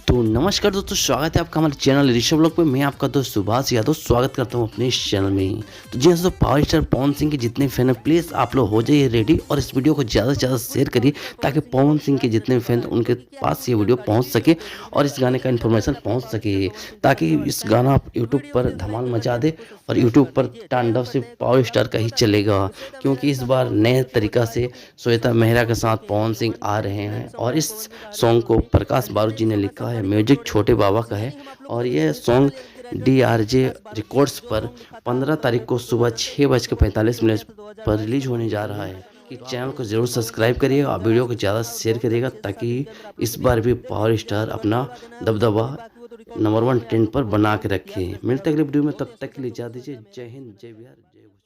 तो नमस्कार दोस्तों, स्वागत है आपका हमारे चैनल ऋषभ व्लॉग पे। मैं आपका दोस्त सुभाष यादव स्वागत करता हूं अपने इस चैनल में। तो जी हाँ दोस्तों, पावर स्टार पवन सिंह के जितने फैन हैं प्लीज़ आप लोग हो जाइए रेडी और इस वीडियो को ज़्यादा से ज़्यादा शेयर करिए ताकि पवन सिंह के जितने फैन हैं उनके पास ये वीडियो पहुंच सके और इस गाने का इन्फॉर्मेशन पहुंच सके, ताकि इस गाना आप यूट्यूब पर धमाल मचा दे और यूट्यूब पर तांडव सिर्फ पावर स्टार का ही चलेगा। क्योंकि इस बार नए तरीका से श्वेता मेहरा के साथ पवन सिंह आ रहे हैं और इस सॉन्ग को प्रकाश बारूद जी ने लिखा है, म्यूजिक छोटे बाबा का है और यह सॉन्ग DRJ रिकॉर्ड्स पर 15 तारीख को सुबह 6:45 पर रिलीज होने जा रहा है। कि चैनल को ज़रूर सब्सक्राइब करिए और वीडियो को ज़्यादा शेयर करिएगा ताकि इस बार भी पावर स्टार अपना दबदबा नंबर 1 ट्रेंड पर बना के रखे। मिलते अगले वीडियो में, तब तक के लिए इजाज़त दीजिए। जय हिंद, जय बिहार, जय भोजपुरी।